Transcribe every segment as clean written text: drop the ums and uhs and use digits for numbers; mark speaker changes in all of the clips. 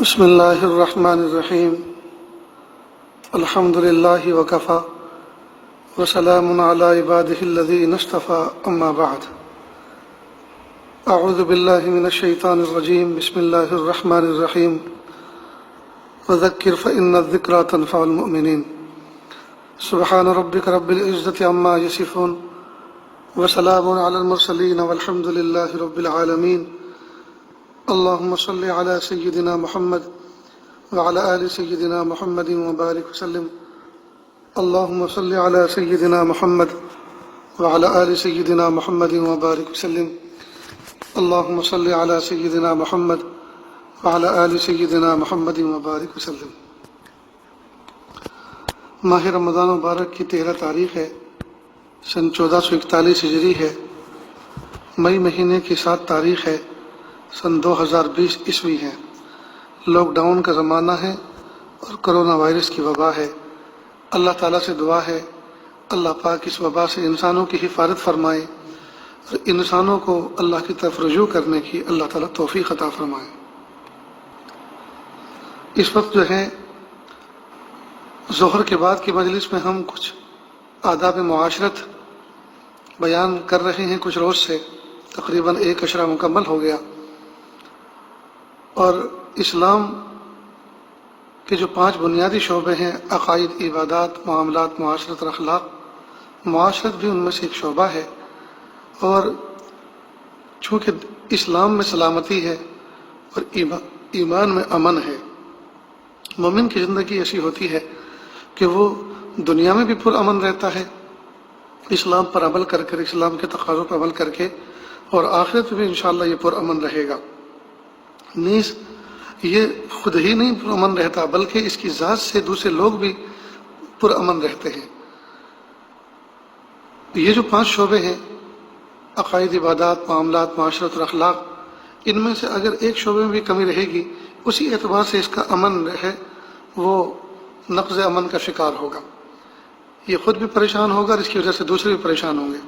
Speaker 1: بسم اللہ الرحمن الرحیم الحمد للہ وکفی وسلام علی عبادہ الذین اصطفی اما بعد اعوذ باللہ من الشیطان الرجیم بسم اللہ الرحمن الرحیم وذکر فإن الذکرى تنفع المؤمنین سبحان ربک رب العزة عما یصفون وسلام علی المرسلین والحمد للہ رب العالمین اللهم صل على سيدنا محمد وعلى آل سيدنا محمد وبارك وسلم اللهم صل على سيدنا محمد وعلى آل سيدنا محمد وبارك وسلم اللهم صل على سيدنا محمد وعلى آل سيدنا محمد وبارك وسلم۔ ماہ رمضان مبارک کی 13 تاریخ ہے، سن 1441 ہجری ہے۔ مئی مہینے کی 7 تاریخ ہے، سن 2020 عیسوی ہے۔ لاک ڈاؤن کا زمانہ ہے اور کرونا وائرس کی وبا ہے۔ اللہ تعالیٰ سے دعا ہے اللہ پاک اس وبا سے انسانوں کی حفاظت فرمائے اور انسانوں کو اللہ کی طرف رجوع کرنے کی اللہ تعالیٰ توفیق عطا فرمائے۔ اس وقت جو ہے ظہر کے بعد کی مجلس میں ہم کچھ آداب معاشرت بیان کر رہے ہیں کچھ روز سے، تقریباً 1 عشرہ مکمل ہو گیا، اور اسلام کے جو 5 بنیادی شعبے ہیں، عقائد، عبادات، معاملات، معاشرت اور اخلاق، معاشرت بھی ان میں سے ایک شعبہ ہے۔ اور چونکہ اسلام میں سلامتی ہے اور ایمان میں امن ہے، مومن کی زندگی ایسی ہوتی ہے کہ وہ دنیا میں بھی پرامن رہتا ہے اسلام پر عمل کر کر، اسلام کے تقاضوں پر عمل کر کے، اور آخرت میں بھی انشاءاللہ یہ پرامن رہے گا۔ نیز یہ خود ہی نہیں پرامن رہتا بلکہ اس کی ذات سے دوسرے لوگ بھی پرامن رہتے ہیں۔ یہ جو 5 شعبے ہیں، عقائد، عبادات، معاملات، معاشرت اور اخلاق، ان میں سے اگر ایک شعبے میں بھی کمی رہے گی، اسی اعتبار سے اس کا امن ہے وہ نقض امن کا شکار ہوگا، یہ خود بھی پریشان ہوگا اور اس کی وجہ سے دوسرے بھی پریشان ہوں گے۔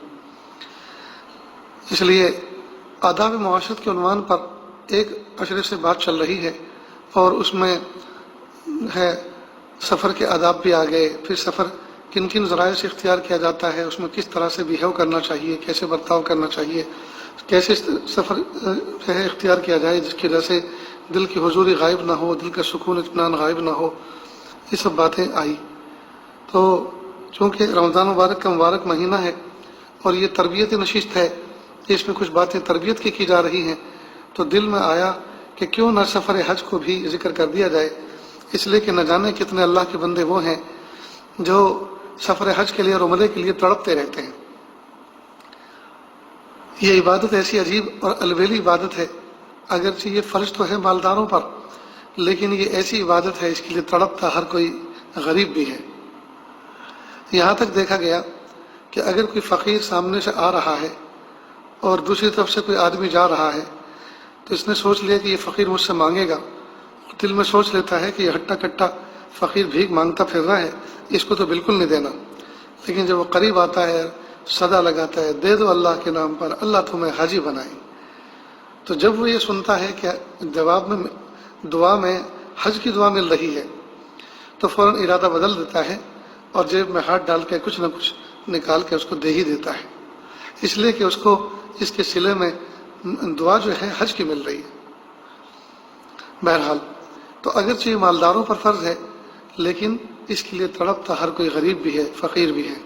Speaker 1: اس لیے آداب معاشرت کے عنوان پر 1 عشرے سے بات چل رہی ہے، اور اس میں ہے سفر کے آداب بھی آ گئے، پھر سفر کن کن ذرائع سے اختیار کیا جاتا ہے، اس میں کس طرح سے بیہیو کرنا چاہیے، کیسے برتاؤ کرنا چاہیے، کیسے سفر ہے اختیار کیا جائے جس کی وجہ سے دل کی حضوری غائب نہ ہو، دل کا سکون اطمینان غائب نہ ہو، یہ سب باتیں آئی۔ تو چونکہ رمضان مبارک کا مبارک مہینہ ہے اور یہ تربیت نشست ہے، اس میں کچھ باتیں تربیت کی جا رہی ہیں، تو دل میں آیا کہ کیوں نہ سفر حج کو بھی ذکر کر دیا جائے، اس لیے کہ نہ جانے کتنے اللہ کے بندے وہ ہیں جو سفر حج کے لیے اور عمرے کے لیے تڑپتے رہتے ہیں۔ یہ عبادت ایسی عجیب اور البیلی عبادت ہے، اگرچہ یہ فرض تو ہے مالداروں پر، لیکن یہ ایسی عبادت ہے اس کے لیے تڑپتا ہر کوئی غریب بھی ہے۔ یہاں تک دیکھا گیا کہ اگر کوئی فقیر سامنے سے آ رہا ہے اور دوسری طرف سے کوئی آدمی جا رہا ہے، تو اس نے سوچ لیا کہ یہ فقیر مجھ سے مانگے گا، دل میں سوچ لیتا ہے کہ یہ ہٹا کٹا فقیر بھیک مانگتا پھر رہا ہے، اس کو تو بالکل نہیں دینا۔ لیکن جب وہ قریب آتا ہے، صدا لگاتا ہے، دے دو اللہ کے نام پر، اللہ تمہیں حاجی بنائے، تو جب وہ یہ سنتا ہے کہ جواب میں دعا میں حج کی دعا مل رہی ہے، تو فوراً ارادہ بدل دیتا ہے اور جیب میں ہاتھ ڈال کے کچھ نہ کچھ نکال کے اس کو دے ہی دیتا ہے، اس لیے کہ اس کو اس کے صلے میں دعا جو ہے حج کی مل رہی ہے۔ بہرحال تو اگرچہ یہ مالداروں پر فرض ہے، لیکن اس کے لیے تڑپتا ہر کوئی غریب بھی ہے، فقیر بھی ہے۔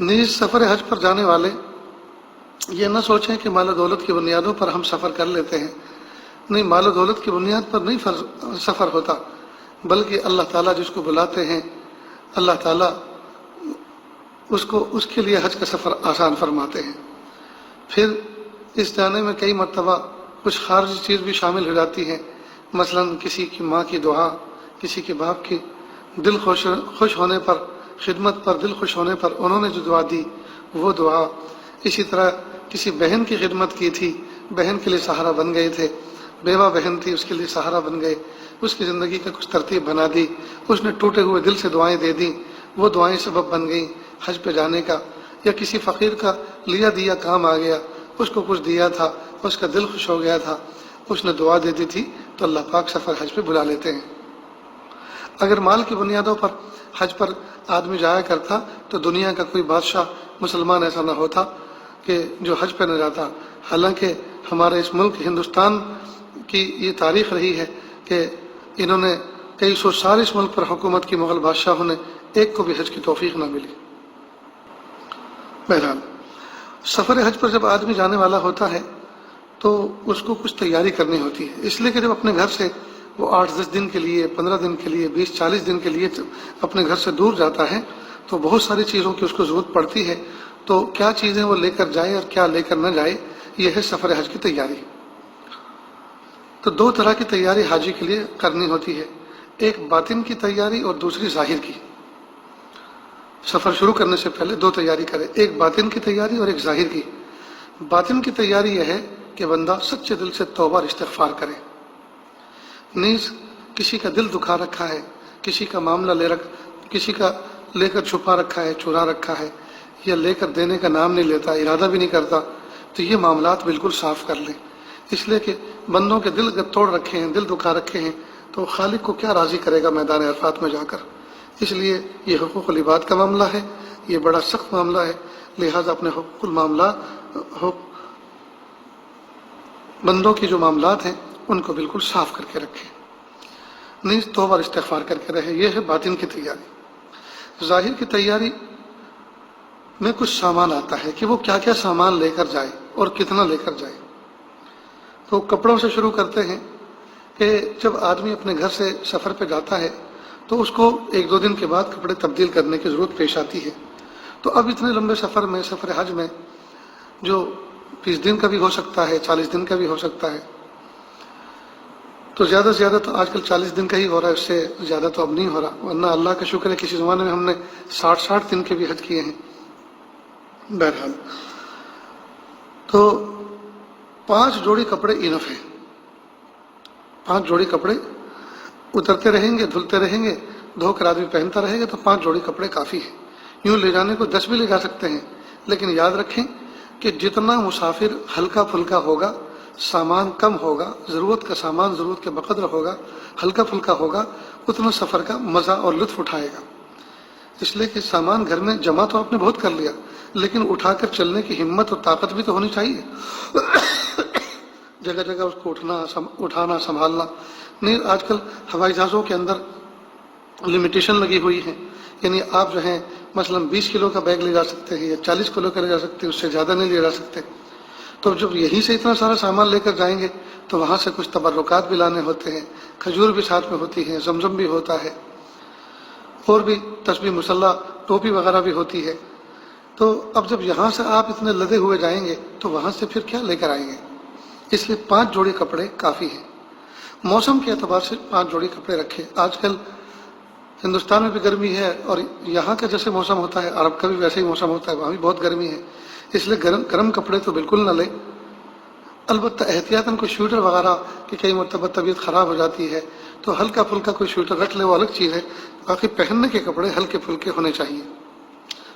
Speaker 1: نیز سفر حج پر جانے والے یہ نہ سوچیں کہ مال و دولت کی بنیادوں پر ہم سفر کر لیتے ہیں، نہیں، مال و دولت کی بنیاد پر نہیں سفر ہوتا، بلکہ اللہ تعالیٰ جس کو بلاتے ہیں اللہ تعالیٰ اس کے لیے حج کا سفر آسان فرماتے ہیں۔ پھر اس جانے میں کئی مرتبہ کچھ خارجی چیز بھی شامل ہو جاتی ہیں، مثلا کسی کی ماں کی دعا، کسی کے باپ کی دل خوش ہونے پر، خدمت پر، دل خوش ہونے پر انہوں نے جو دعا دی وہ دعا، اسی طرح کسی بہن کی خدمت کی تھی، بہن کے لیے سہارا بن گئے تھے، بیوہ بہن تھی اس کے لیے سہارا بن گئے، اس کی زندگی کا کچھ ترتیب بنا دی، اس نے ٹوٹے ہوئے دل سے دعائیں دے دیں، وہ دعائیں سبب بن گئیں حج پہ جانے کا۔ یا کسی فقیر کا لیا دیا کام آ گیا، اس کو کچھ دیا تھا، اس کا دل خوش ہو گیا تھا، اس نے دعا دے دی تھی تو اللہ پاک سفر حج پہ بلا لیتے ہیں۔ اگر مال کی بنیادوں پر حج پر آدمی جایا کرتا تو دنیا کا کوئی بادشاہ مسلمان ایسا نہ ہوتا کہ جو حج پہ نہ جاتا۔ حالانکہ ہمارے اس ملک ہندوستان کی یہ تاریخ رہی ہے کہ انہوں نے کئی سو سال اس ملک پر حکومت کی، مغل بادشاہوں نے ایک کو بھی حج کی توفیق نہ ملی۔ بہرحال سفر حج پر جب آدمی جانے والا ہوتا ہے تو اس کو کچھ تیاری کرنی ہوتی ہے، اس لیے کہ جب اپنے گھر سے وہ 8-10 دن کے لیے، 15 دن کے لیے، 20-40 دن کے لیے اپنے گھر سے دور جاتا ہے تو بہت ساری چیزوں کی اس کو ضرورت پڑتی ہے۔ تو کیا چیزیں وہ لے کر جائے اور کیا لے کر نہ جائے، یہ ہے سفر حج کی تیاری۔ تو دو طرح کی تیاری حاجی کے لیے کرنی ہوتی ہے، ایک باطن کی تیاری اور دوسری ظاہر کی۔ سفر شروع کرنے سے پہلے دو تیاری کرے، ایک باطن کی تیاری اور ایک ظاہر کی۔ باطن کی تیاری یہ ہے کہ بندہ سچے دل سے توبہ اور استغفار کرے۔ نیز کسی کا دل دکھا رکھا ہے، کسی کا معاملہ کسی کا لے کر چھپا رکھا ہے، چرا رکھا ہے، یا لے کر دینے کا نام نہیں لیتا، ارادہ بھی نہیں کرتا، تو یہ معاملات بالکل صاف کر لیں۔ اس لیے کہ بندوں کے دل اگر توڑ رکھے ہیں، دل دکھا رکھے ہیں، تو خالق کو کیا راضی کرے گا میدان عرفات میں جا کر۔ اس لیے یہ حقوق العباد کا معاملہ ہے، یہ بڑا سخت معاملہ ہے، لہٰذا اپنے حقوق المعاملہ بندوں کی جو معاملات ہیں ان کو بالکل صاف کر کے رکھیں، نیز توبہ اور استغفار کر کے رہے۔ یہ ہے باطن کی تیاری۔ ظاہر کی تیاری میں کچھ سامان آتا ہے کہ وہ کیا کیا سامان لے کر جائے اور کتنا لے کر جائے۔ تو کپڑوں سے شروع کرتے ہیں کہ جب آدمی اپنے گھر سے سفر پہ جاتا ہے تو اس کو 1-2 دن کے بعد کپڑے تبدیل کرنے کی ضرورت پیش آتی ہے۔ تو اب اتنے لمبے سفر میں، سفر حج میں، جو 20 دن کا بھی ہو سکتا ہے، 40 دن کا بھی ہو سکتا ہے، تو زیادہ سے زیادہ تو آج کل 40 دن کا ہی ہو رہا ہے، اس سے زیادہ تو اب نہیں ہو رہا، ورنہ اللہ کا شکر ہے کسی زمانے میں ہم نے 60 دن کے بھی حج کیے ہیں۔ بہرحال تو 5 جوڑی کپڑے انف ہیں، 5 جوڑی کپڑے اترتے رہیں گے، دھلتے رہیں گے، دھو کر آدمی پہنتا رہے گا تو 5 جوڑی کپڑے کافی ہیں۔ یوں لے جانے کو 10 بھی لے جا سکتے ہیں، لیکن یاد رکھیں کہ جتنا مسافر ہلکا پھلکا ہوگا، سامان کم ہوگا، ضرورت کا سامان ضرورت کے بقدر ہوگا، ہلکا پھلکا ہوگا، اتنا سفر کا مزہ اور لطف اٹھائے گا۔ اس لیے کہ سامان گھر میں جمع تو آپ نے بہت کر لیا، لیکن اٹھا کر چلنے کی ہمت اور طاقت بھی تو ہونی چاہیے۔ جگہ جگہ اس کو اٹھانا سنبھالنا نہیں۔ آج کل ہوائی جہازوں کے اندر لمیٹیشن لگی ہوئی ہے، یعنی آپ جو ہیں مثلا 20 کلو کا بیگ لے جا سکتے ہیں یا 40 کلو کا لے جا سکتے ہیں، اس سے زیادہ نہیں لے جا سکتے۔ تو جب یہیں سے اتنا سارا سامان لے کر جائیں گے تو وہاں سے کچھ تبرکات بھی لانے ہوتے ہیں، کھجور بھی ساتھ میں ہوتی ہیں، زمزم بھی ہوتا ہے، اور بھی تسبیح مصلی ٹوپی وغیرہ بھی ہوتی ہے۔ تو اب جب یہاں سے آپ اتنے لدے ہوئے جائیں گے تو وہاں سے پھر کیا لے کر آئیں گے؟ اس لیے 5 جوڑی کپڑے کافی ہیں۔ موسم کے اعتبار سے 5 جوڑی کپڑے رکھیں۔ آج کل ہندوستان میں بھی گرمی ہے، اور یہاں کا جیسے موسم ہوتا ہے عرب کا بھی ویسے ہی موسم ہوتا ہے، وہاں بھی بہت گرمی ہے، اس لیے گرم کپڑے تو بالکل نہ لیں۔ البتہ احتیاطاً کوئی سویٹر وغیرہ کہ کئی مرتبہ طبیعت خراب ہو جاتی ہے تو ہلکا پھلکا کوئی سویٹر رکھ لے، وہ الگ چیز ہے، باقی پہننے کے کپڑے ہلکے پھلکے ہونے چاہیے۔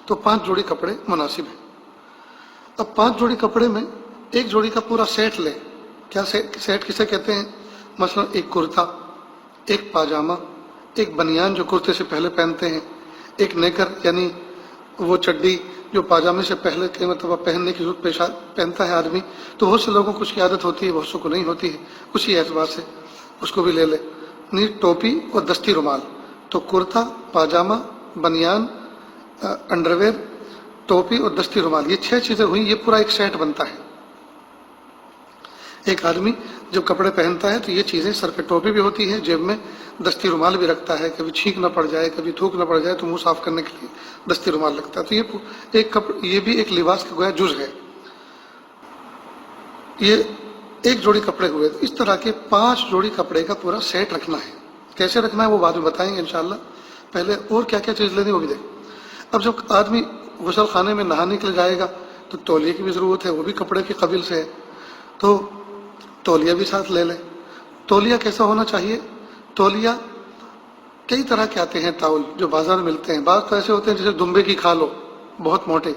Speaker 1: تو 5 جوڑی کپڑے مناسب ہیں۔ اب 5 جوڑی کپڑے میں ایک جوڑی کا پورا سیٹ لیں۔ کیا سیٹ کسے کہتے ہیں؟ مثلا ایک کرتا، ایک پاجامہ، ایک بنیان جو کرتے سے پہلے پہنتے ہیں، ایک نیکر یعنی وہ چڈی جو پاجامے سے پہلے کئی مرتبہ پہننے کی ضرورت پہنتا ہے آدمی، تو بہت سے لوگوں کو اس کی عادت ہوتی ہے، بہت سے کو نہیں ہوتی ہے، اسی اعتبار سے اس کو بھی لے لے۔ نیز ٹوپی اور دستی رومال۔ تو کرتا، پاجامہ، بنیان، انڈرویئر، ٹوپی اور دستی رومال، یہ 6 چیزیں ہوئیں، یہ پورا ایک سیٹ بنتا ہے۔ ایک آدمی جب کپڑے پہنتا ہے تو یہ چیزیں، سر پہ ٹوپی بھی ہوتی ہے، جیب میں دستی رومال بھی رکھتا ہے، کبھی چھینک نہ پڑ جائے، کبھی تھوک نہ پڑ جائے تو منہ صاف کرنے کے لیے دستی رومال لگتا ہے۔ تو یہ بھی ایک لباس کا گویا جز ہے۔ یہ ایک جوڑی کپڑے ہوئے۔ اس طرح کے 5 جوڑی کپڑے کا پورا سیٹ رکھنا ہے۔ کیسے رکھنا ہے وہ بعد میں بتائیں گے انشاءاللہ۔ پہلے اور کیا کیا چیز لینی وہ بھی دیکھ۔ اب جب آدمی غسل خانے میں نہانے کے لیے جائے گا تو تولیے کی بھی ضرورت ہے، وہ بھی کپڑے کے قبیل سے ہے، تو تولیہ بھی ساتھ لے لیں۔ تولیہ کیسا ہونا چاہیے؟ تولیہ کئی طرح کے آتے ہیں تاول جو بازار میں ملتے ہیں، بعض تو ایسے ہوتے ہیں جیسے دمبے کی کھال ہو، بہت موٹے،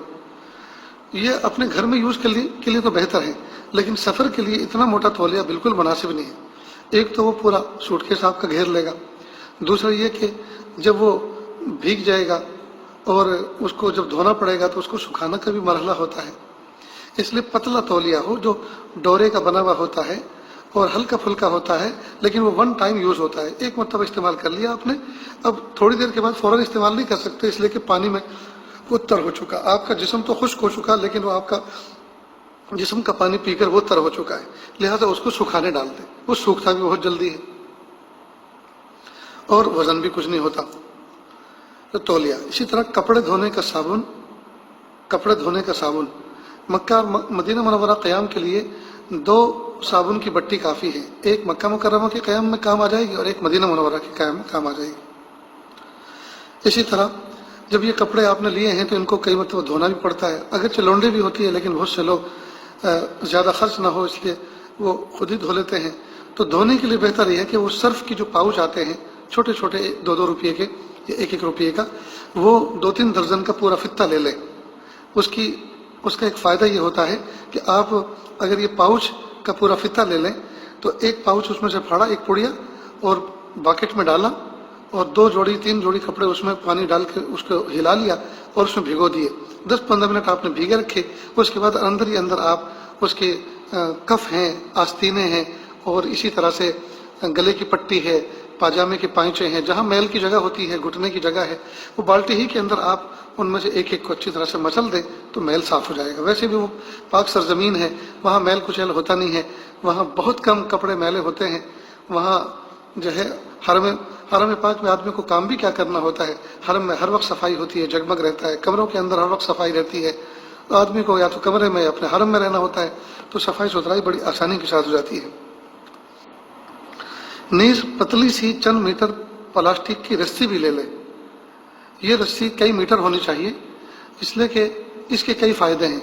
Speaker 1: یہ اپنے گھر میں یوز کے لیے تو بہتر ہے، لیکن سفر کے لیے اتنا موٹا تولیہ بالکل مناسب نہیں ہے۔ ایک تو وہ پورا سوٹ کیس آپ کا گھیر لے گا، دوسرا یہ کہ جب وہ بھیگ جائے گا اور اس کو جب دھونا پڑے گا تو اس کو سکھانا کا بھی مرحلہ ہوتا ہے۔ اس لیے پتلا تولیہ ہو جو ڈورے کا بنا ہوا ہوتا ہے اور ہلکا پھلکا ہوتا ہے، لیکن وہ ون ٹائم یوز ہوتا ہے، ایک مرتبہ استعمال کر لیا آپ نے، اب تھوڑی دیر کے بعد فوراً استعمال نہیں کر سکتے، اس لیے کہ پانی میں وہ تر ہو چکا، آپ کا جسم تو خشک ہو چکا لیکن وہ آپ کا جسم کا پانی پی کر وہ تر ہو چکا ہے، لہذا اس کو سکھانے ڈال دیں، وہ سوکھتا بھی بہت جلدی ہے اور وزن بھی کچھ نہیں ہوتا۔ تو تولیہ، اسی طرح کپڑے دھونے کا صابن، مکہ اور مدینہ منورہ قیام کے لیے 2 صابن کی بٹی کافی ہے، ایک مکہ مکرمہ کے قیام میں کام آ جائے گی اور ایک مدینہ منورہ کے قیام میں کام آ جائے گی۔ اسی طرح جب یہ کپڑے آپ نے لیے ہیں تو ان کو کئی مرتبہ دھونا بھی پڑتا ہے، اگرچہ لونڈری بھی ہوتی ہے لیکن بہت سے لوگ زیادہ خرچ نہ ہو اس لیے وہ خود ہی دھو لیتے ہیں، تو دھونے کے لیے بہتر یہ ہے کہ وہ صرف کی جو پاؤچ آتے ہیں چھوٹے چھوٹے 2 روپے کے یا 1 روپے کا، وہ 2-3 درجن کا پورا فتا لے لیں۔ اس کا ایک فائدہ یہ ہوتا ہے کہ آپ اگر یہ پاؤچ کا پورا فتا لے لیں تو ایک پاؤچ اس میں سے پھاڑا، ایک پڑیا اور باکٹ میں ڈالا اور 2 جوڑی 3 جوڑی کپڑے اس میں پانی ڈال کے اس کو ہلا لیا اور اس میں بھگو دیے، 10-15 منٹ آپ نے بھیگے رکھے، اس کے بعد اندر ہی اندر آپ اس کے کف ہیں، آستینے ہیں اور اسی طرح سے گلے کی پٹی ہے، پاجامے کے پائچے ہیں، جہاں میل کی جگہ ہوتی ہے، گھٹنے کی جگہ ہے، وہ بالٹی ہی کے اندر آپ ان میں سے ایک کو اچھی طرح سے مچل دیں تو میل صاف ہو جائے گا۔ ویسے بھی وہ پاک سرزمین ہے، وہاں میل کچیل ہوتا نہیں ہے، وہاں بہت کم کپڑے میلے ہوتے ہیں، وہاں جو ہے حرم پاک میں آدمی کو کام بھی کیا کرنا ہوتا ہے، حرم میں ہر وقت صفائی ہوتی ہے، جگمگ رہتا ہے، کمروں کے اندر ہر وقت صفائی رہتی ہے، تو آدمی کو یا تو کمرے میں یا اپنے حرم میں رہنا ہوتا ہے، تو صفائی ستھرائی بڑی آسانی کے ساتھ ہو جاتی ہے۔ نیز پتلی سی چند میٹر پلاسٹک کی رسی بھی لے لیں، یہ رسی کئی میٹر ہونی چاہیے، اس لیے کہ اس کے کئی فائدے ہیں۔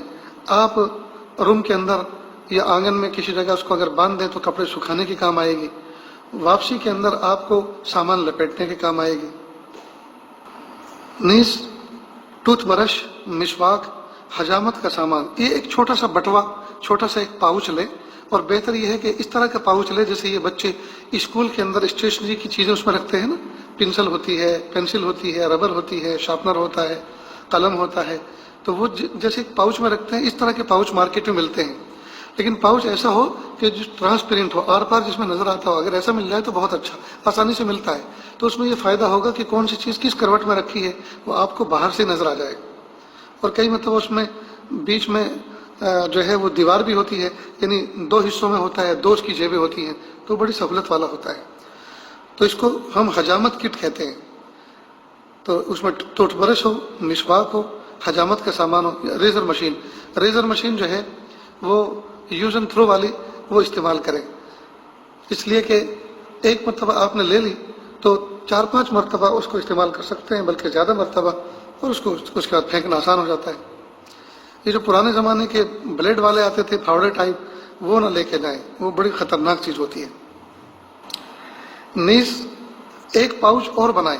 Speaker 1: آپ روم کے اندر یا آنگن میں کسی جگہ اس کو اگر باندھ دیں تو کپڑے سکھانے کے کام آئے گی، واپسی کے اندر آپ کو سامان لپیٹنے کے کام آئے گی۔ نیز ٹوتھ برش، مسواک، حجامت کا سامان، یہ ایک چھوٹا سا بٹوا، چھوٹا سا ایک پاؤچ لے، اور بہتر یہ ہے کہ اس طرح کا پاؤچ لے جیسے یہ بچے اسکول کے اندر اسٹیشنری کی چیزیں اس میں رکھتے ہیں نا، پنسل ہوتی ہے، پینسل ہوتی ہے، ربر ہوتی ہے، شارپنر ہوتا ہے، قلم ہوتا ہے، تو وہ جیسے ایک پاؤچ میں رکھتے ہیں، اس طرح کے پاؤچ مارکیٹ میں ملتے ہیں، لیکن پاؤچ ایسا ہو کہ جو ٹرانسپیرنٹ ہو، آر پار جس میں نظر آتا ہو، اگر ایسا مل جائے تو بہت اچھا، آسانی سے ملتا ہے، تو اس میں یہ فائدہ ہوگا کہ کون سی چیز کس کروٹ میں رکھی ہے وہ آپ کو باہر سے نظر آ جائے گا۔ اور کئی مرتبہ اس میں بیچ میں جو ہے وہ دیوار بھی ہوتی ہے، یعنی 2 حصوں میں ہوتا ہے، 2 اس کی جیبیں ہوتی ہیں، تو بڑی سہولت والا ہوتا ہے، تو اس کو ہم حجامت کٹ کہتے ہیں۔ تو اس میں ٹوتھ برش ہو، مسواک ہو، حجامت کا سامان ہو، ریزر مشین جو ہے وہ یوز اینڈ تھرو والی وہ استعمال کریں، اس لیے کہ ایک مرتبہ آپ نے لے لی تو 4-5 مرتبہ اس کو استعمال کر سکتے ہیں، بلکہ زیادہ مرتبہ، اور اس کے بعد پھینکنا آسان ہو جاتا ہے۔ یہ جو پرانے زمانے کے بلیڈ والے آتے تھے پھاوڑے ٹائپ، وہ نہ لے کے جائیں، وہ بڑی خطرناک چیز ہوتی ہے۔ نیز ایک پاؤچ اور بنائیں۔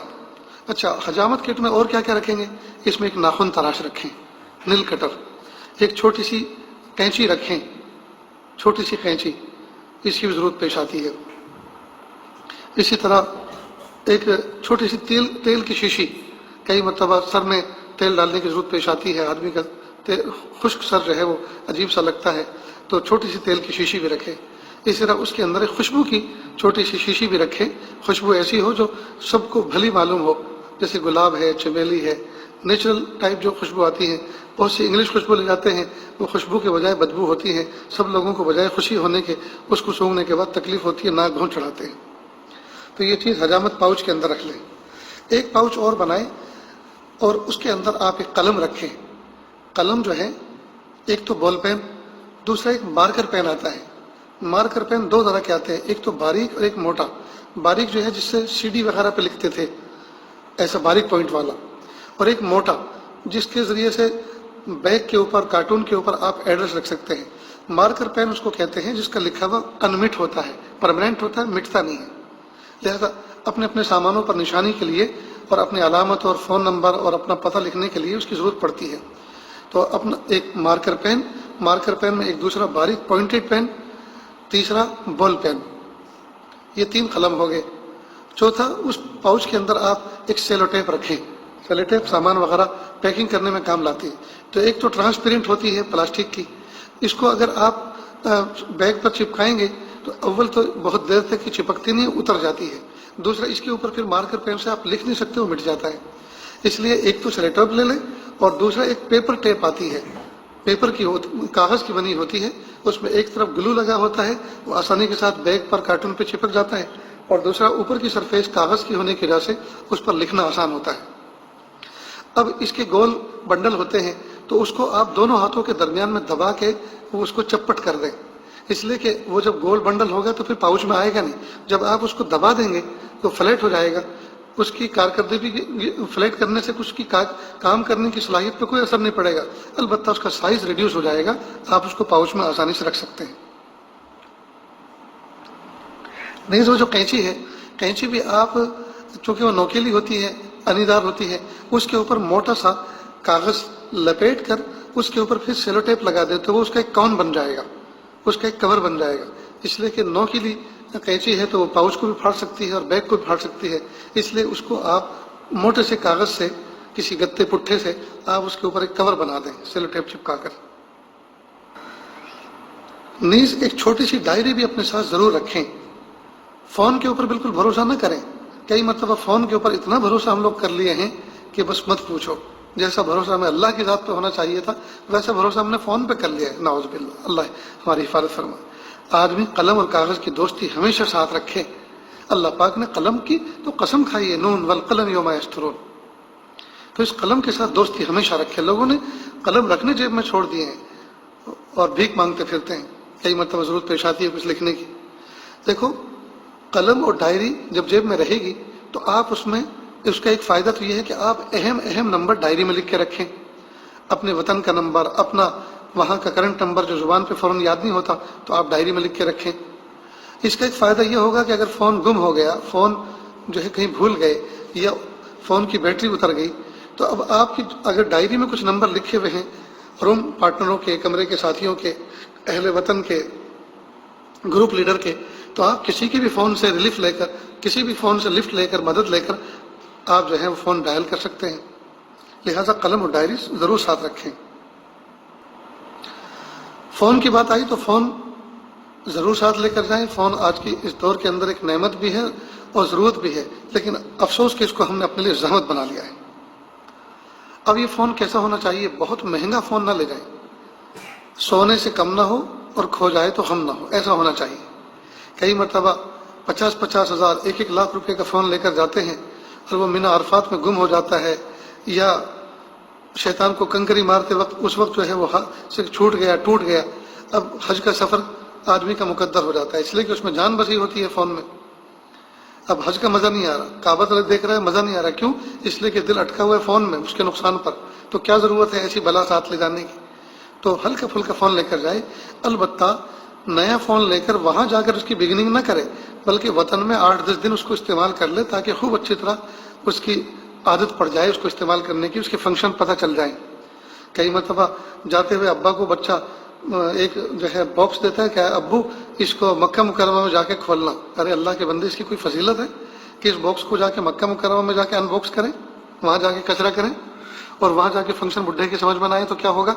Speaker 1: اچھا، حجامت کٹ میں اور کیا کیا رکھیں گے؟ اس میں ایک ناخن تراش رکھیں، نیل کٹر، ایک چھوٹی سی کینچی رکھیں، چھوٹی سی کینچی، اس کی بھی ضرورت پیش آتی ہے۔ اسی طرح ایک چھوٹی سی تیل کی شیشی، کئی مرتبہ سر میں تیل ڈالنے کی ضرورت پیش آتی ہے، آدمی کا خشک سر جو ہے وہ عجیب سا لگتا ہے، تو چھوٹی سی تیل کی شیشی بھی رکھے۔ اسی طرح اس کے اندر ایک خوشبو کی چھوٹی سی شیشی بھی رکھے، خوشبو ایسی ہو جو سب کو بھلی معلوم ہو، جیسے گلاب ہے، چمیلی ہے، نیچرل ٹائپ جو خوشبو آتی ہے۔ بہت سی انگلش خوشبو لے جاتے ہیں، وہ خوشبو کے بجائے بدبو ہوتی ہے، سب لوگوں کو بجائے خوشی ہونے کے اس کو سونگھنے کے بعد تکلیف ہوتی ہے، ناک بھون چڑھاتے ہیں، تو یہ چیز حجامت پاؤچ کے اندر رکھ لیں۔ ایک پاؤچ اور بنائیں اور اس کے اندر آپ ایک قلم رکھیں۔ قلم جو ہے ایک تو بال پین، دوسرا ایک مارکر پین آتا ہے۔ مارکر پین 2 طرح کے آتے ہیں، ایک تو باریک اور ایک موٹا۔ باریک جو ہے جس سے سی ڈی وغیرہ پہ لکھتے تھے، ایسا باریک پوائنٹ والا، اور ایک موٹا جس کے ذریعے سے بیگ کے اوپر، کارٹون کے اوپر آپ ایڈریس رکھ سکتے ہیں۔ مارکر پین اس کو کہتے ہیں جس کا لکھا ہوا انمٹ ہوتا ہے، پرماننٹ ہوتا ہے، مٹتا نہیں ہے، لہذا اپنے اپنے سامانوں پر نشانی کے لیے اور اپنی علامت اور فون نمبر اور اپنا پتہ لکھنے کے لیے اس کی ضرورت پڑتی ہے۔ تو اپنا ایک مارکر پین میں ایک دوسرا باریک پوائنٹڈ پین، تیسرا بال پین، یہ 3 قلم ہو گئے۔ چوتھا، اس پاؤچ کے اندر آپ ایک سیلو ٹیپ رکھیں۔ سیلو ٹیپ سامان وغیرہ پیکنگ کرنے میں کام لاتی ہے۔ تو ایک تو ٹرانسپیرنٹ ہوتی ہے پلاسٹک کی، اس کو اگر آپ بیگ پر چپکائیں گے تو اول تو بہت دیر تک چپکتی نہیں، اتر جاتی ہے۔ دوسرا، اس کے اوپر پھر مارکر پین سے آپ لکھ نہیں سکتے، وہ مٹ جاتا ہے۔ اس لیے ایک تو سیلو ٹیپ لے لیں، اور دوسرا ایک پیپر ٹیپ آتی ہے، پیپر کی کاغذ کی بنی ہوتی ہے، اس میں ایک طرف گلو لگا ہوتا ہے، وہ آسانی کے ساتھ بیگ پر کارٹون پہ چپک جاتا ہے، اور دوسرا اوپر کی سرفیس کاغذ کی ہونے کی وجہ سے اس پر لکھنا آسان ہوتا ہے۔ اب اس کے گول بنڈل ہوتے ہیں، تو اس کو آپ دونوں ہاتھوں کے درمیان میں دبا کے وہ اس کو چپٹ کر دیں، اس لیے کہ وہ جب گول بنڈل ہوگا تو پھر پاؤچ میں آئے گا نہیں۔ جب آپ اس کو دبا دیں گے تو فلیٹ ہو جائے گا، اس کی کارکردگی فلیٹ کرنے سے اس کی کام کرنے کی صلاحیت پہ کوئی اثر نہیں پڑے گا، البتہ اس کا سائز ریڈیوس ہو جائے گا، آپ اس کو پاؤچ میں آسانی سے رکھ سکتے ہیں۔ نیز وہ جو قینچی ہے، قینچی بھی آپ چونکہ وہ نوکیلی ہوتی ہے، انیدار ہوتی ہے، اس کے اوپر موٹا سا کاغذ لپیٹ کر اس کے اوپر پھر سیلو ٹیپ لگا دیں تو وہ اس کا ایک کون بن جائے گا، اس کا ایک کور بن جائے گا۔ اس لیے کہ نوکیلی قینچی ہے تو وہ پاؤچ کو بھی پھاڑ سکتی ہے اور بیگ کو بھی پھاڑ سکتی ہے، اس لیے اس کو آپ موٹے سے کاغذ سے، کسی گتے پٹھے سے آپ اس کے اوپر ایک کور بنا دیں سیلو ٹیپ چپکا کر۔ نیز ایک چھوٹی سی ڈائری بھی اپنے ساتھ ضرور رکھیں۔ فون کے اوپر بالکل بھروسہ نہ کریں، کئی مرتبہ فون کے اوپر اتنا بھروسہ ہم لوگ کر لیے ہیں کہ بس مت پوچھو، جیسا بھروسہ ہمیں اللہ کی ذات پہ ہونا چاہیے تھا ویسا بھروسہ ہم نے فون پہ کر لیا ہے، نعوذ باللہ، اللہ ہماری حفاظت فرمائے۔ آدمی قلم اور کاغذ کی دوستی ہمیشہ ساتھ رکھے۔ اللہ پاک نے قلم کی تو قسم کھائی ہے، نون والقلم وما یسطرون، تو اس قلم کے ساتھ دوستی ہمیشہ رکھے۔ لوگوں نے قلم رکھنے جیب میں چھوڑ دیے ہیں اور بھیک مانگتے پھرتے ہیں، کئی مرتبہ ضرورت پیش آتی ہے کچھ لکھنے کی۔ دیکھو، قلم اور ڈائری جب جیب میں رہے گی تو آپ اس کا ایک فائدہ تو یہ ہے کہ آپ اہم نمبر ڈائری میں لکھ کے رکھیں، اپنے وطن کا نمبر، اپنا وہاں کا کرنٹ نمبر جو زبان پہ فوراً یاد نہیں ہوتا تو آپ ڈائری میں لکھ کے رکھیں۔ اس کا ایک فائدہ یہ ہوگا کہ اگر فون گم ہو گیا، فون جو ہے کہیں بھول گئے یا فون کی بیٹری اتر گئی، تو اب آپ کی اگر ڈائری میں کچھ نمبر لکھے ہوئے ہیں روم پارٹنروں کے، کمرے کے ساتھیوں کے، اہل وطن کے، گروپ لیڈر کے، تو آپ کسی کے بھی فون سے ریلیف لے کر، کسی بھی فون سے لفٹ لے کر، مدد لے کر آپ جو ہے وہ فون ڈائل کر سکتے ہیں۔ لہٰذا قلم اور ڈائری ضرور ساتھ رکھیں۔ فون کی بات آئی تو فون ضرور ساتھ لے کر جائیں۔ فون آج کی اس دور کے اندر ایک نعمت بھی ہے اور ضرورت بھی ہے، لیکن افسوس کہ اس کو ہم نے اپنے لیے زحمت بنا لیا ہے۔ اب یہ فون کیسا ہونا چاہیے؟ بہت مہنگا فون نہ لے جائیں، سونے سے کم نہ ہو اور کھو جائے تو غم نہ ہو، ایسا ہونا چاہیے۔ کئی مرتبہ 50 ہزار، 1 لاکھ روپے کا فون لے کر جاتے ہیں اور وہ مینا عرفات میں گم ہو جاتا ہے، یا شیطان کو کنکری مارتے وقت اس وقت جو ہے وہ سے چھوٹ گیا، ٹوٹ گیا۔ اب حج کا سفر آدمی کا مقدر ہو جاتا ہے، اس لیے کہ اس میں جان بسی ہوتی ہے فون میں۔ اب حج کا مزہ نہیں آ رہا، کعبہ دیکھ رہا ہے، مزہ نہیں آ رہا، کیوں؟ اس لیے کہ دل اٹکا ہوا ہے فون میں، اس کے نقصان پر۔ تو کیا ضرورت ہے ایسی بلا ساتھ لے جانے کی؟ تو ہلکا پھلکا فون لے کر جائے۔ البتہ نیا فون لے کر وہاں جا کر اس کی بگننگ نہ کرے، بلکہ وطن میں 8-10 دن اس کو استعمال کر لے، تاکہ خوب اچھی طرح اس کی عادت پڑ جائے اس کو استعمال کرنے کی، اس کے فنکشن پتہ چل جائیں۔ کئی مرتبہ جاتے ہوئے ابا کو بچہ ایک جو ہے باکس دیتا ہے کہ ابو اس کو مکہ مکرمہ میں جا کے کھولنا۔ ارے اللہ کے بندے، اس کی کوئی فضیلت ہے کہ اس باکس کو جا کے مکہ مکرمہ میں جا کے ان باکس کریں، وہاں جا کے کچرا کریں اور وہاں جا کے فنکشن بڈھے کی سمجھ میں نہ آئے تو کیا ہوگا؟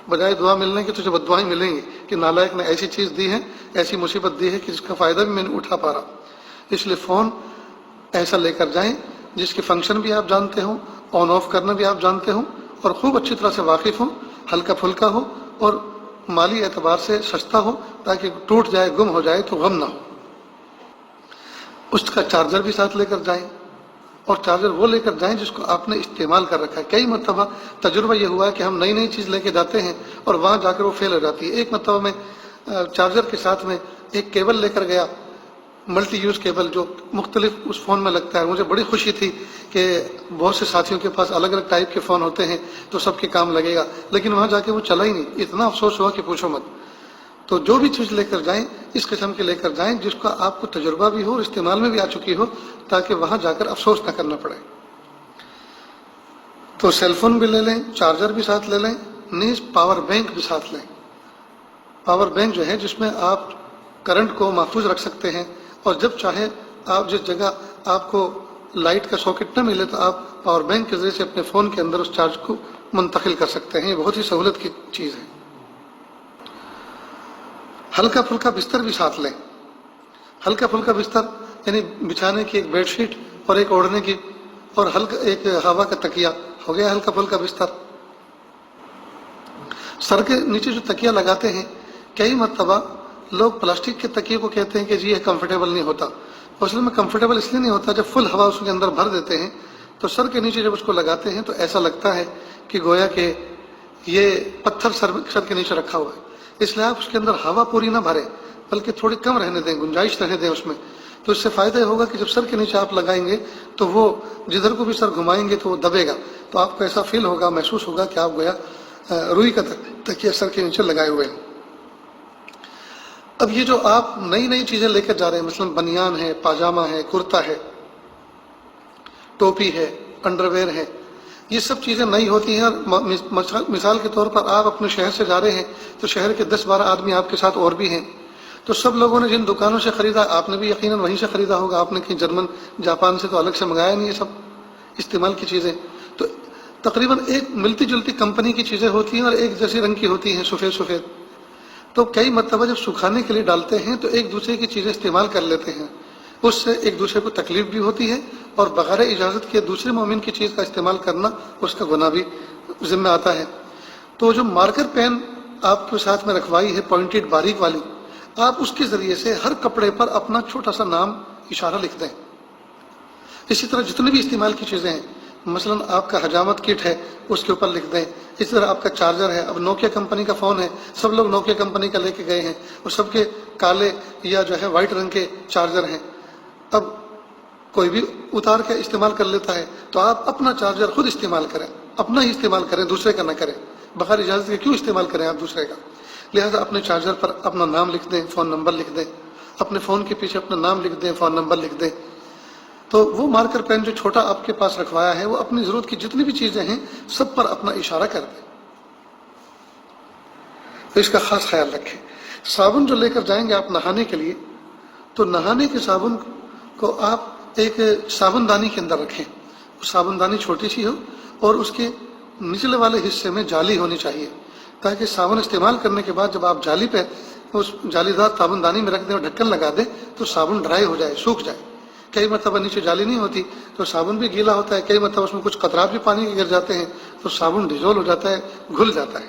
Speaker 1: بجائے دعا ملنے کی تجھے بددعائیں ملیں گی کہ نالائق نے ایسی چیز دی ہے، ایسی مصیبت دی ہے کہ جس کا فائدہ بھی میں نہیں اٹھا پا رہا۔ اس لیے فون ایسا لے کر جائیں جس کے فنکشن بھی آپ جانتے ہوں، آن آف کرنا بھی آپ جانتے ہوں، اور خوب اچھی طرح سے واقف ہوں، ہلکا پھلکا ہو اور مالی اعتبار سے سستا ہو، تاکہ ٹوٹ جائے، گم ہو جائے تو غم نہ ہو۔ اس کا چارجر بھی ساتھ لے کر جائیں، اور چارجر وہ لے کر جائیں جس کو آپ نے استعمال کر رکھا ہے۔ کئی مرتبہ تجربہ یہ ہوا ہے کہ ہم نئی چیز لے کے جاتے ہیں اور وہاں جا کر وہ فیل ہو جاتی ہے۔ ایک مرتبہ میں چارجر کے ساتھ میں ایک کیبل لے کر گیا، ملٹی یوز کیبل، جو مختلف اس فون میں لگتا ہے۔ مجھے بڑی خوشی تھی کہ بہت سے ساتھیوں کے پاس الگ الگ ٹائپ کے فون ہوتے ہیں تو سب کے کام لگے گا، لیکن وہاں جا کے وہ چلا ہی نہیں، اتنا افسوس ہوا کہ پوچھو مت۔ تو جو بھی چیز لے کر جائیں اس قسم کے لے کر جائیں جس کا آپ کو تجربہ بھی ہو اور استعمال میں بھی آ چکی ہو، تاکہ وہاں جا کر افسوس نہ کرنا پڑے۔ تو سیل فون بھی لے لیں، چارجر بھی ساتھ لے لیں، نیز پاور بینک بھی ساتھ لیں۔ پاور بینک جو ہے جس میں آپ کرنٹ کو محفوظ رکھ سکتے ہیں، اور جب چاہے آپ جس جگہ آپ کو لائٹ کا ساکٹ نہ ملے تو آپ پاور بینک کے ذریعے سے اپنے فون کے اندر اس چارج کو منتقل کر سکتے ہیں۔ یہ بہت ہی سہولت کی چیز ہے۔ ہلکا پھلکا بستر بھی ساتھ لیں۔ ہلکا پھلکا بستر یعنی بچھانے کی ایک بیڈ شیٹ اور ایک اوڑھنے کی اور ہلکا ایک ہوا کا تکیہ، ہو گیا ہلکا پھلکا بستر۔ سر کے نیچے جو تکیہ لگاتے ہیں، کئی مرتبہ لوگ پلاسٹک کے تکیے کو کہتے ہیں کہ جی یہ کمفرٹیبل نہیں ہوتا، اصل میں کمفرٹیبل اس لیے نہیں ہوتا، جب فل ہوا اس کے اندر بھر دیتے ہیں تو سر کے نیچے جب اس کو لگاتے ہیں تو ایسا لگتا ہے کہ گویا کہ یہ پتھر سر کے نیچے رکھا ہوا ہے۔ اس لیے آپ اس کے اندر ہوا پوری نہ بھریں، بلکہ تھوڑی کم رہنے دیں، گنجائش رہنے دیں اس میں۔ تو اس سے فائدہ یہ ہوگا کہ جب سر کے نیچے آپ لگائیں گے تو وہ جدھر کو بھی سر گھمائیں گے تو وہ دبے گا، تو آپ کو ایسا فیل ہوگا، محسوس ہوگا کہ آپ گویا روئی کا تکیہ سر کے نیچے لگائے ہوئے ہیں۔ اب یہ جو آپ نئی نئی چیزیں لے کر جا رہے ہیں، مثلا بنیان ہے، پاجامہ ہے، کرتا ہے، ٹوپی ہے، انڈر ویئر ہے، یہ سب چیزیں نئی ہوتی ہیں، اور مثال کے طور پر آپ اپنے شہر سے جا رہے ہیں تو شہر کے 10-12 آدمی آپ کے ساتھ اور بھی ہیں، تو سب لوگوں نے جن دکانوں سے خریدا آپ نے بھی یقیناً وہیں سے خریدا ہوگا، آپ نے کہیں جرمن جاپان سے تو الگ سے منگایا نہیں، یہ سب استعمال کی چیزیں، تو تقریباً ایک ملتی جلتی کمپنی کی چیزیں ہوتی ہیں اور ایک جیسی رنگ کی ہوتی ہیں، سفید سفید۔ تو کئی مرتبہ جب سکھانے کے لیے ڈالتے ہیں تو ایک دوسرے کی چیزیں استعمال کر لیتے ہیں، اس سے ایک دوسرے کو تکلیف بھی ہوتی ہے، اور بغیر اجازت کے دوسرے مومن کی چیز کا استعمال کرنا اس کا گناہ بھی ذمہ آتا ہے۔ تو جو مارکر پین آپ کے ساتھ میں رکھوائی ہے، پوائنٹڈ باریک والی، آپ اس کے ذریعے سے ہر کپڑے پر اپنا چھوٹا سا نام اشارہ لکھ دیں۔ اسی طرح جتنی بھی استعمال کی چیزیں ہیں، مثلا آپ کا حجامت کٹ ہے اس کے اوپر لکھ دیں، اسی طرح آپ کا چارجر ہے، اب نوکیا کمپنی کا فون ہے، سب لوگ نوکیا کمپنی کا لے کے گئے ہیں اور سب کے کالے یا جو ہے وائٹ رنگ کے چارجر ہیں، اب کوئی بھی اتار کے استعمال کر لیتا ہے، تو آپ اپنا چارجر خود استعمال کریں، اپنا ہی استعمال کریں، دوسرے کا نہ کریں، بغیر اجازت کے کیوں استعمال کریں آپ دوسرے کا؟ لہذا اپنے چارجر پر اپنا نام لکھ دیں، فون نمبر لکھ دیں، اپنے فون کے پیچھے اپنا نام لکھ دیں، فون نمبر لکھ دیں۔ تو وہ مارکر پین جو چھوٹا آپ کے پاس رکھوایا ہے وہ اپنی ضرورت کی جتنی بھی چیزیں ہیں سب پر اپنا اشارہ کر دیں، تو اس کا خاص خیال رکھیں۔ صابن جو لے کر جائیں گے آپ نہانے کے لیے، تو نہانے کے صابن کو آپ ایک صابن دانی کے اندر رکھیں، وہ صابن دانی چھوٹی سی ہو اور اس کے نچلے والے حصے میں جالی ہونی چاہیے، تاکہ صابن استعمال کرنے کے بعد جب آپ جالی پہ اس جالی دار صابن دانی میں رکھ دیں اور ڈھکن لگا دیں تو صابن ڈرائی ہو جائے، سوکھ جائے۔ کئی مرتبہ نیچے جالی نہیں ہوتی تو صابن بھی گیلا ہوتا ہے، کئی مرتبہ اس میں کچھ قطرات بھی پانی کے گر جاتے ہیں تو صابن ڈیزول ہو جاتا ہے، گھل جاتا ہے،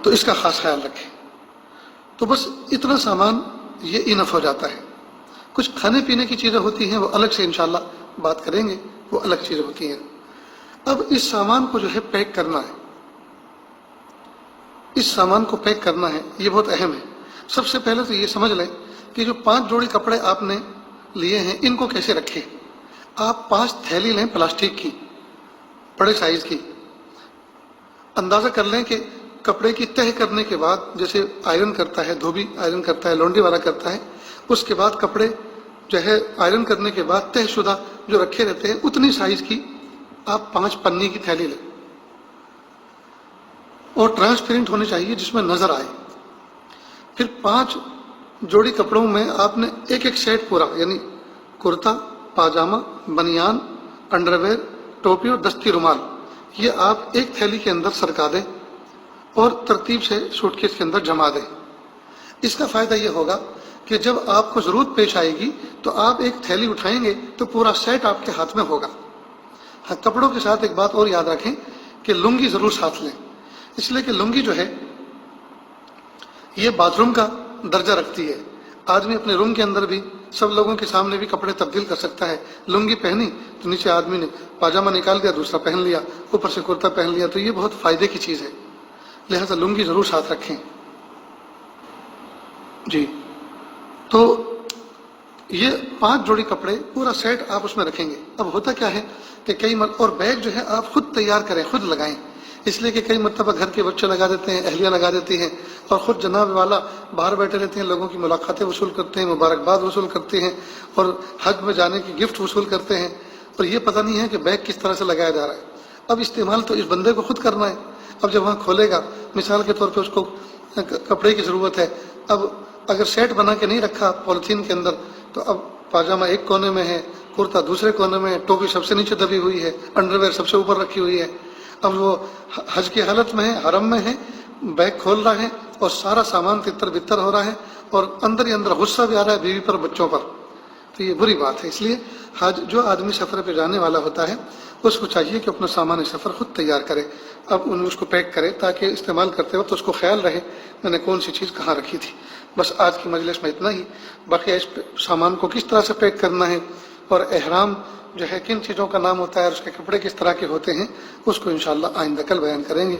Speaker 1: تو اس کا خاص خیال رکھیں۔ تو بس اتنا سامان یہ انف ہو جاتا ہے۔ کچھ کھانے پینے کی چیزیں ہوتی ہیں وہ الگ سے انشاءاللہ بات کریں گے، وہ الگ چیزیں ہوتی ہیں۔ اب اس سامان کو جو ہے پیک کرنا ہے، اس سامان کو پیک کرنا ہے، یہ بہت اہم ہے۔ سب سے پہلے تو یہ سمجھ لیں کہ جو 5 جوڑی کپڑے آپ نے لیے ہیں ان کو کیسے رکھیں۔ آپ 5 تھیلی لیں پلاسٹک کی، بڑے سائز کی، اندازہ کر لیں کہ کپڑے کی تہ کرنے کے بعد، جیسے آئرن کرتا ہے، دھوبی آئرن کرتا ہے، لانڈری والا کرتا ہے، اس کے بعد کپڑے جو ہے آئرن کرنے کے بعد تہ شدہ جو رکھے رہتے ہیں اتنی سائز کی آپ 5 پنی کی تھیلی لیں، اور ٹرانسپیرنٹ ہونی چاہیے جس میں نظر آئے۔ پھر 5 جوڑی کپڑوں میں آپ نے ایک ایک سیٹ پورا، یعنی کرتا، پاجامہ، بنیان، انڈر ویئر، ٹوپی اور دستی رومال، یہ آپ ایک تھیلی کے اندر سرکا دیں اور ترتیب سے سوٹ کیس کے اندر جما دیں۔ اس کا فائدہ یہ ہوگا کہ جب آپ کو ضرورت پیش آئے گی تو آپ ایک تھیلی اٹھائیں گے تو پورا سیٹ آپ کے ہاتھ میں ہوگا۔ ہاں، کپڑوں کے ساتھ ایک بات اور یاد رکھیں کہ لنگی ضرور ساتھ لیں، اس لیے کہ لنگی جو ہے یہ باتھ روم کا درجہ رکھتی ہے۔ آدمی اپنے روم کے اندر بھی سب لوگوں کے سامنے بھی کپڑے تبدیل کر سکتا ہے، لنگی پہنی تو نیچے آدمی نے پاجامہ نکال دیا، دوسرا پہن لیا، اوپر سے کرتا پہن لیا، تو یہ بہت فائدے کی چیز ہے، لہذا لنگی ضرور ساتھ رکھیں۔ جی، تو یہ 5 جوڑی کپڑے پورا سیٹ آپ اس میں رکھیں گے۔ اب ہوتا کیا ہے کہ اور بیگ جو ہے آپ خود تیار کریں، خود لگائیں، اس لیے کہ کئی مرتبہ گھر کے بچے لگا دیتے ہیں، اہلیہ لگا دیتی ہیں، اور خود جناب والا باہر بیٹھے رہتے ہیں، لوگوں کی ملاقاتیں وصول کرتے ہیں، مبارکباد وصول کرتے ہیں، اور حج میں جانے کی گفٹ وصول کرتے ہیں، اور یہ پتہ نہیں ہے کہ بیگ کس طرح سے لگایا جا رہا ہے۔ اب استعمال تو اس بندے کو خود کرنا ہے. اب جب وہاں کھولے گا، مثال کے طور پہ اس کو کپڑے کی ضرورت ہے، اب اگر سیٹ بنا کے نہیں رکھا پولیتھین کے اندر تو اب پاجامہ ایک کونے میں ہے، کرتا دوسرے کونے میں ہے، ٹوپی سب سے نیچے دبی ہوئی ہے، انڈر ویئر سب سے اوپر رکھی ہوئی ہے. اب وہ حج کی حالت میں ہے، حرم میں ہے، بیگ کھول رہا ہے اور سارا سامان تتر بتر ہو رہا ہے اور اندر ہی اندر غصہ بھی آ رہا ہے بیوی پر، بچوں پر. تو یہ بری بات ہے. اس لیے حج جو آدمی سفر پہ جانے والا ہوتا ہے اس کو چاہیے کہ اپنا سامان سفر خود تیار کرے، اب اس کو پیک کرے تاکہ استعمال کرتے وقت اس کو خیال رہے میں نے کون سی چیز کہاں رکھی تھی. بس آج کی مجلس میں اتنا ہی. باقی اس سامان کو کس طرح سے پیک کرنا ہے اور احرام جو ہے کن چیزوں کا نام ہوتا ہے اور اس کے کپڑے کس طرح کے ہوتے ہیں اس کو انشاءاللہ آئندہ کل بیان کریں گے.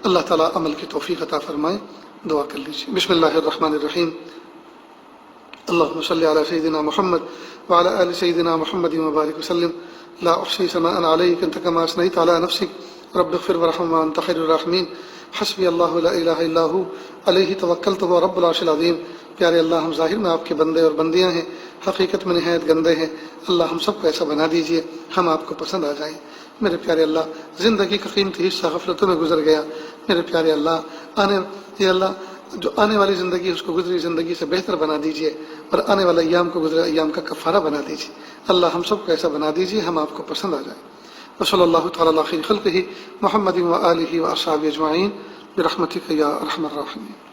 Speaker 1: اللہ تعالیٰ عمل کی توفیق عطا فرمائے. دعا کر لیجیے. بسم اللہ الرحمن الرحیم. اللهم صل على سيدنا محمد وعلى آل سيدنا محمد وبارك وسلم. لا أحصي ثناء عليك أنت كما أثنيت على نفسك رب اغفر وارحم وأنت خير الراحمين. حسبي الله لا إله إلا هو عليه توکلت هو رب العرش العظیم. پیارے اللہ، ہم ظاہر میں آپ کے بندے اور بندیاں ہیں، حقیقت میں نہایت گندے ہیں. اللہ ہم سب کو ایسا بنا دیجئے ہم آپ کو پسند آ جائیں. میرے پیارے اللہ، زندگی کا قیمتی حصہ غفلتوں میں گزر گیا. میرے پیارے اللہ، جو آنے والی زندگی اس کو گزری زندگی سے بہتر بنا دیجئے اور آنے والے ایام کو گزرے ایام کا کفارہ بنا دیجئے. اللہ ہم سب کو ایسا بنا دیجئے ہم آپ کو پسند آ جائیں. وصلی اللہ تعالی علی خیر خلقہ محمد و آلہ و اصحابہ اجمعین برحمتک یا ارحم الراحمین.